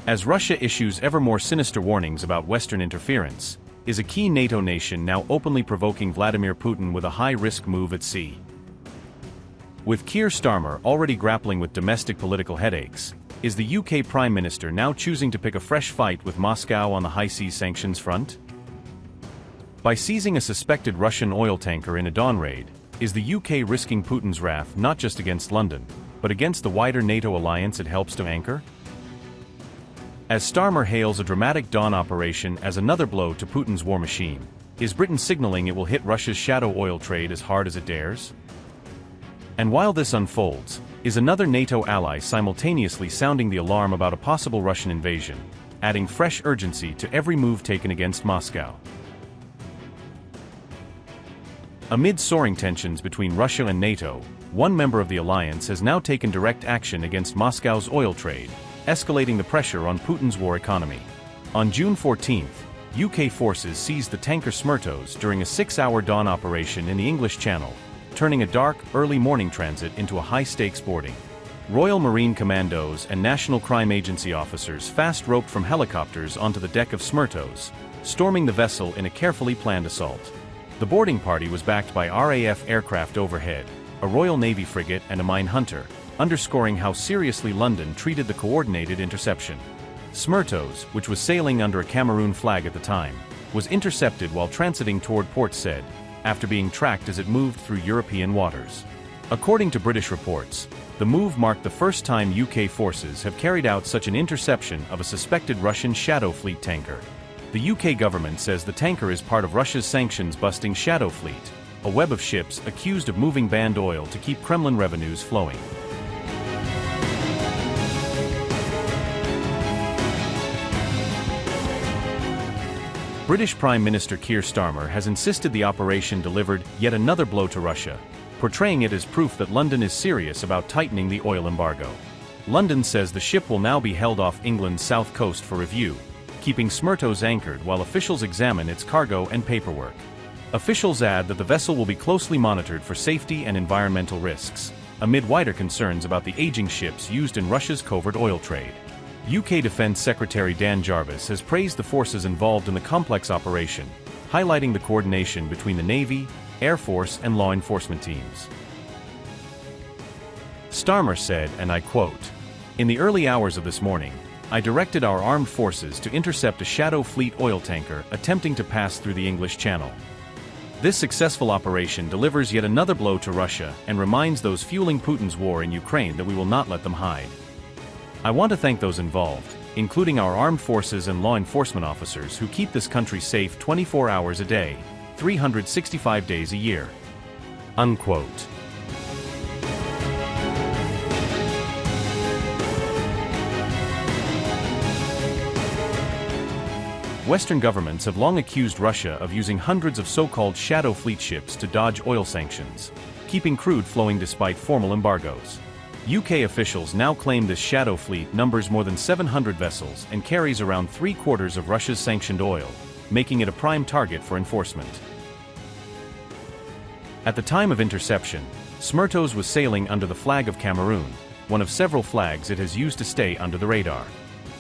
As Russia issues ever more sinister warnings about Western interference, is a key NATO nation now openly provoking Vladimir Putin with a high-risk move at sea? With Keir Starmer already grappling with domestic political headaches, is the UK Prime Minister now choosing to pick a fresh fight with Moscow on the high-seas sanctions front? By seizing a suspected Russian oil tanker in a dawn raid, is the UK risking Putin's wrath not just against London, but against the wider NATO alliance it helps to anchor? As Starmer hails a dramatic dawn operation as another blow to Putin's war machine, is Britain signaling it will hit Russia's shadow oil trade as hard as it dares? And while this unfolds, is another NATO ally simultaneously sounding the alarm about a possible Russian invasion, adding fresh urgency to every move taken against Moscow? Amid soaring tensions between Russia and NATO, one member of the alliance has now taken direct action against Moscow's oil trade, escalating the pressure on Putin's war economy. On June 14, UK forces seized the tanker Smyrtos during a 6-hour dawn operation in the English Channel, turning a dark, early morning transit into a high-stakes boarding. Royal Marine Commandos and National Crime Agency officers fast-roped from helicopters onto the deck of Smyrtos, storming the vessel in a carefully planned assault. The boarding party was backed by RAF aircraft overhead, a Royal Navy frigate and a mine hunter, underscoring how seriously London treated the coordinated interception. Smyrtos, which was sailing under a Cameroon flag at the time, was intercepted while transiting toward Port Said, after being tracked as it moved through European waters. According to British reports, the move marked the first time UK forces have carried out such an interception of a suspected Russian Shadow Fleet tanker. The UK government says the tanker is part of Russia's sanctions-busting Shadow Fleet, a web of ships accused of moving banned oil to keep Kremlin revenues flowing. British Prime Minister Keir Starmer has insisted the operation delivered yet another blow to Russia, portraying it as proof that London is serious about tightening the oil embargo. London says the ship will now be held off England's south coast for review, keeping Smyrtos anchored while officials examine its cargo and paperwork. Officials add that the vessel will be closely monitored for safety and environmental risks, amid wider concerns about the aging ships used in Russia's covert oil trade. UK Defence Secretary Dan Jarvis has praised the forces involved in the complex operation, highlighting the coordination between the Navy, Air Force and law enforcement teams. Starmer said, and I quote, "In the early hours of this morning, I directed our armed forces to intercept a Shadow Fleet oil tanker attempting to pass through the English Channel. This successful operation delivers yet another blow to Russia and reminds those fueling Putin's war in Ukraine that we will not let them hide. I want to thank those involved, including our armed forces and law enforcement officers who keep this country safe 24 hours a day, 365 days a year." Unquote. Western governments have long accused Russia of using hundreds of so-called Shadow Fleet ships to dodge oil sanctions, keeping crude flowing despite formal embargoes. UK officials now claim this Shadow Fleet numbers more than 700 vessels and carries around 3/4 of Russia's sanctioned oil, making it a prime target for enforcement. At the time of interception, Smyrtos was sailing under the flag of Cameroon, one of several flags it has used to stay under the radar.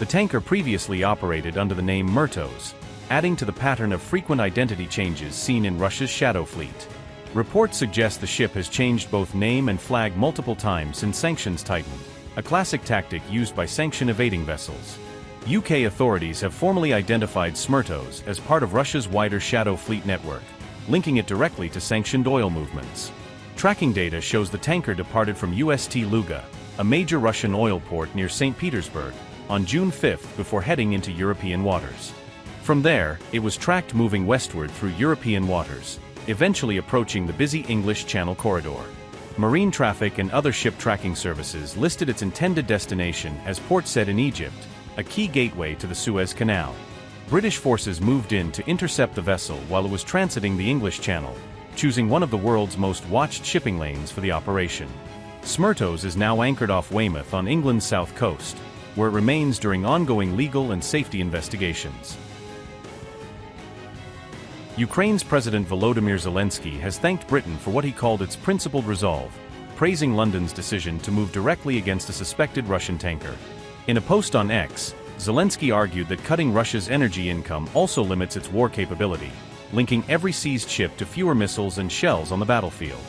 The tanker previously operated under the name Smyrtos, adding to the pattern of frequent identity changes seen in Russia's Shadow Fleet. Reports suggest the ship has changed both name and flag multiple times since sanctions tightened, a classic tactic used by sanction-evading vessels. UK authorities have formally identified Smyrtos as part of Russia's wider Shadow Fleet network, linking it directly to sanctioned oil movements. Tracking data shows the tanker departed from UST Luga, a major Russian oil port near St. Petersburg, on June 5 before heading into European waters. From there, it was tracked moving westward through European waters, eventually approaching the busy English Channel corridor. Marine traffic and other ship tracking services listed its intended destination as Port Said in Egypt, a key gateway to the Suez Canal. British forces moved in to intercept the vessel while it was transiting the English Channel, choosing one of the world's most watched shipping lanes for the operation. Smyrtos is now anchored off Weymouth on England's south coast, where it remains during ongoing legal and safety investigations. Ukraine's President Volodymyr Zelensky has thanked Britain for what he called its principled resolve, praising London's decision to move directly against a suspected Russian tanker. In a post on X, Zelensky argued that cutting Russia's energy income also limits its war capability, linking every seized ship to fewer missiles and shells on the battlefield.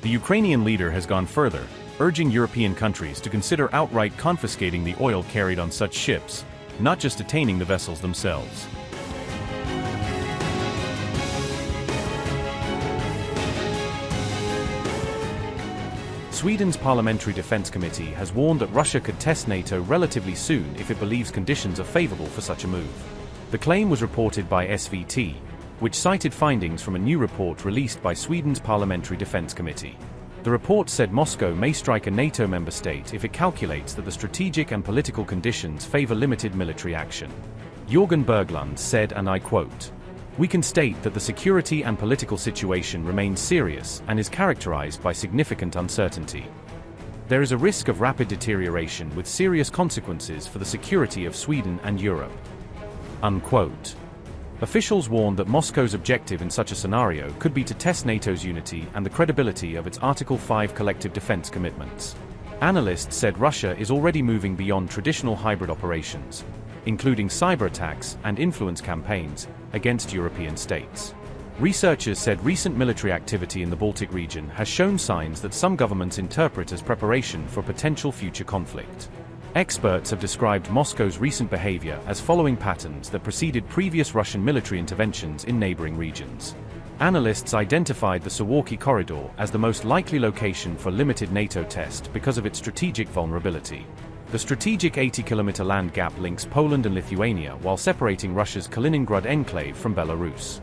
The Ukrainian leader has gone further, urging European countries to consider outright confiscating the oil carried on such ships, not just detaining the vessels themselves. Sweden's Parliamentary Defense Committee has warned that Russia could test NATO relatively soon if it believes conditions are favorable for such a move. The claim was reported by SVT, which cited findings from a new report released by Sweden's Parliamentary Defense Committee. The report said Moscow may strike a NATO member state if it calculates that the strategic and political conditions favor limited military action. Jörgen Berglund said, and I quote, "We can state that the security and political situation remains serious and is characterized by significant uncertainty. There is a risk of rapid deterioration with serious consequences for the security of Sweden and Europe." Unquote. Officials warned that Moscow's objective in such a scenario could be to test NATO's unity and the credibility of its Article 5 collective defense commitments. Analysts said Russia is already moving beyond traditional hybrid operations, including cyber attacks and influence campaigns against European states. Researchers said recent military activity in the Baltic region has shown signs that some governments interpret as preparation for potential future conflict. Experts have described Moscow's recent behavior as following patterns that preceded previous Russian military interventions in neighboring regions. Analysts identified the Suwalki corridor as the most likely location for limited NATO test because of its strategic vulnerability. The strategic 80-kilometer land gap links Poland and Lithuania while separating Russia's Kaliningrad enclave from Belarus.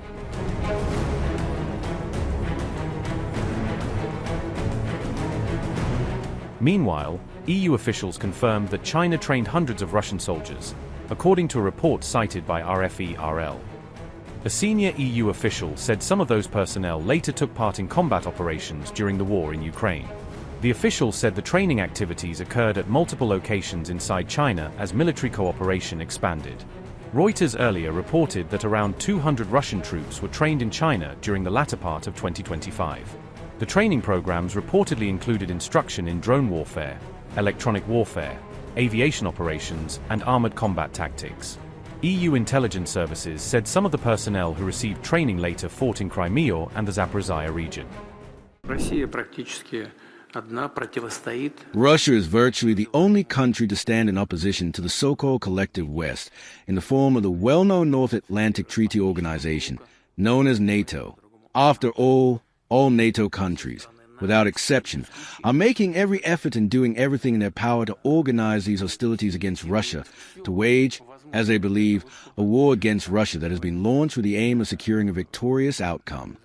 Meanwhile, EU officials confirmed that China trained hundreds of Russian soldiers, according to a report cited by RFE/RL. A senior EU official said some of those personnel later took part in combat operations during the war in Ukraine. The official said the training activities occurred at multiple locations inside China as military cooperation expanded. Reuters earlier reported that around 200 Russian troops were trained in China during the latter part of 2025. The training programs reportedly included instruction in drone warfare, electronic warfare, aviation operations, and armored combat tactics. EU intelligence services said some of the personnel who received training later fought in Crimea and the Zaporizhzhia region. Russia is virtually the only country to stand in opposition to the so-called collective West in the form of the well-known North Atlantic Treaty Organization, known as NATO. After all NATO countries, without exception, are making every effort and doing everything in their power to organize these hostilities against Russia, to wage, as they believe, a war against Russia that has been launched with the aim of securing a victorious outcome.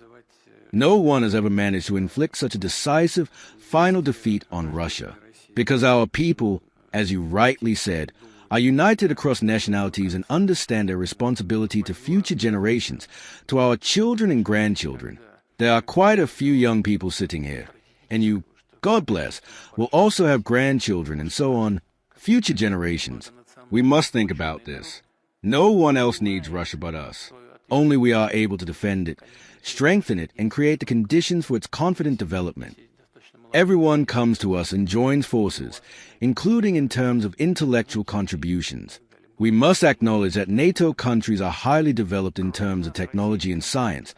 No one has ever managed to inflict such a decisive, final defeat on Russia, because our people, as you rightly said, are united across nationalities and understand their responsibility to future generations, to our children and grandchildren. There are quite a few young people sitting here, and you, God bless, will also have grandchildren and so on, future generations. We must think about this. No one else needs Russia but us. Only we are able to defend it, strengthen it, and create the conditions for its confident development. Everyone comes to us and joins forces, including in terms of intellectual contributions. We must acknowledge that NATO countries are highly developed in terms of technology and science.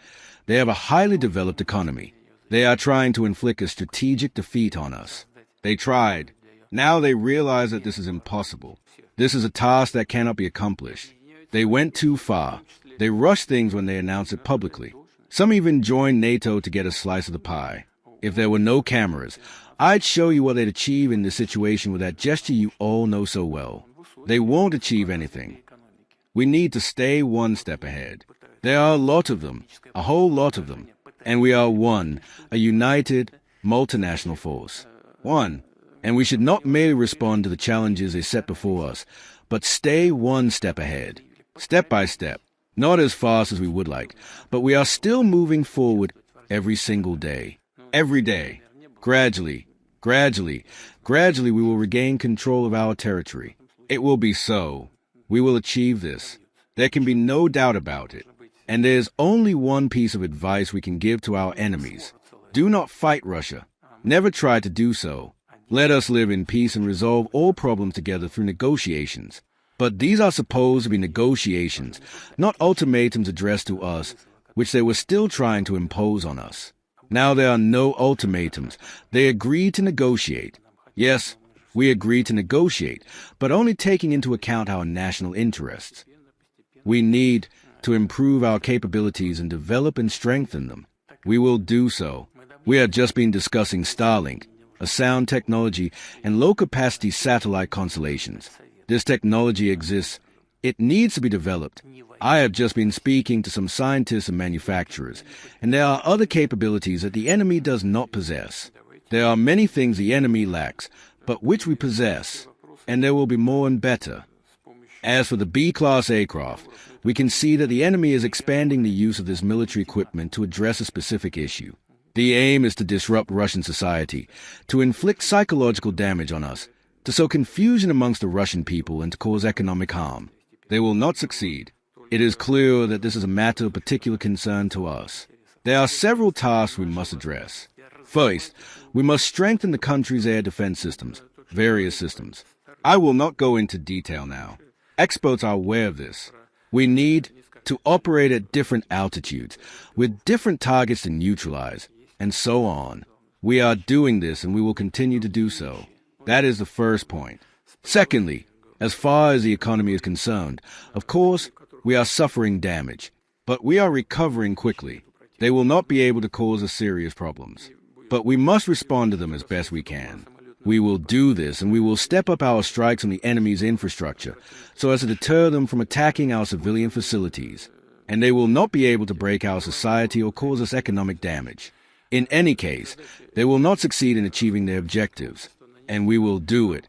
They have a highly developed economy. They are trying to inflict a strategic defeat on us. They tried. Now they realize that this is impossible. This is a task that cannot be accomplished. They went too far. They rushed things when they announced it publicly. Some even joined NATO to get a slice of the pie. If there were no cameras, I'd show you what they'd achieve in this situation with that gesture you all know so well. They won't achieve anything. We need to stay one step ahead. There are a lot of them, a whole lot of them, and we are one, a united, multinational force. One, and we should not merely respond to the challenges they set before us, but stay one step ahead, step by step, not as fast as we would like, but we are still moving forward every single day. Every day. Gradually we will regain control of our territory. It will be so. We will achieve this. There can be no doubt about it. And there's only one piece of advice we can give to our enemies. Do not fight Russia. Never try to do so. Let us live in peace and resolve all problems together through negotiations. But these are supposed to be negotiations, not ultimatums addressed to us, which they were still trying to impose on us. Now there are no ultimatums. They agreed to negotiate. Yes, we agreed to negotiate, but only taking into account our national interests. We need to improve our capabilities and develop and strengthen them. We will do so. We have just been discussing Starlink, a sound technology, and low-capacity satellite constellations. This technology exists. It needs to be developed. I have just been speaking to some scientists and manufacturers, and there are other capabilities that the enemy does not possess. There are many things the enemy lacks, but which we possess, and there will be more and better. As for the B-class aircraft, we can see that the enemy is expanding the use of this military equipment to address a specific issue. The aim is to disrupt Russian society, to inflict psychological damage on us, to sow confusion amongst the Russian people and to cause economic harm. They will not succeed. It is clear that this is a matter of particular concern to us. There are several tasks we must address. First, we must strengthen the country's air defense systems, various systems. I will not go into detail now. Experts are aware of this. We need to operate at different altitudes, with different targets to neutralize, and so on. We are doing this and we will continue to do so. That is the first point. Secondly, as far as the economy is concerned, of course, we are suffering damage, but we are recovering quickly. They will not be able to cause us serious problems, but we must respond to them as best we can. We will do this, and we will step up our strikes on the enemy's infrastructure so as to deter them from attacking our civilian facilities, and they will not be able to break our society or cause us economic damage. In any case, they will not succeed in achieving their objectives, and we will do it,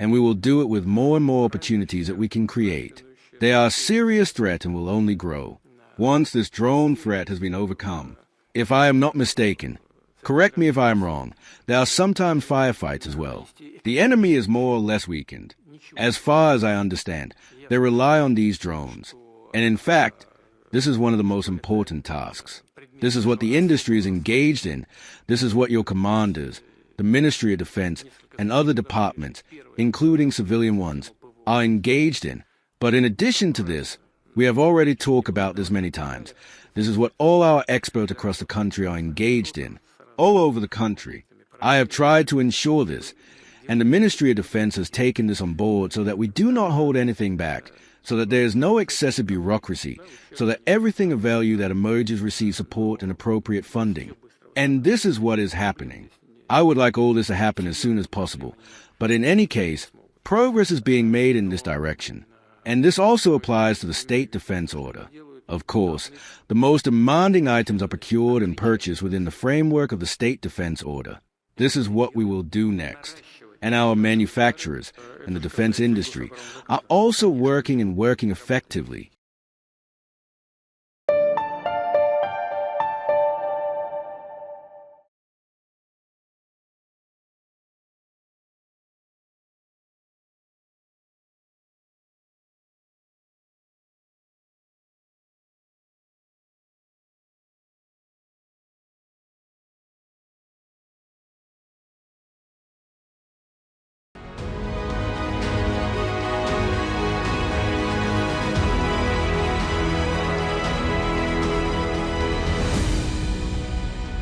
and we will do it with more and more opportunities that we can create. They are a serious threat and will only grow once this drone threat has been overcome. If I am not mistaken, correct me if I am wrong, there are sometimes firefights as well. The enemy is more or less weakened. As far as I understand, they rely on these drones. And in fact, this is one of the most important tasks. This is what the industry is engaged in. This is what your commanders, the Ministry of Defense, and other departments, including civilian ones, are engaged in. But in addition to this, we have already talked about this many times. This is what all our experts across the country are engaged in. All over the country. I have tried to ensure this, and the Ministry of Defense has taken this on board so that we do not hold anything back, so that there is no excessive bureaucracy, so that everything of value that emerges receives support and appropriate funding. And this is what is happening. I would like all this to happen as soon as possible, but in any case, progress is being made in this direction. And this also applies to the State Defense Order. Of course, the most demanding items are procured and purchased within the framework of the State Defense Order. This is what we will do next. And our manufacturers and the defense industry are also working effectively.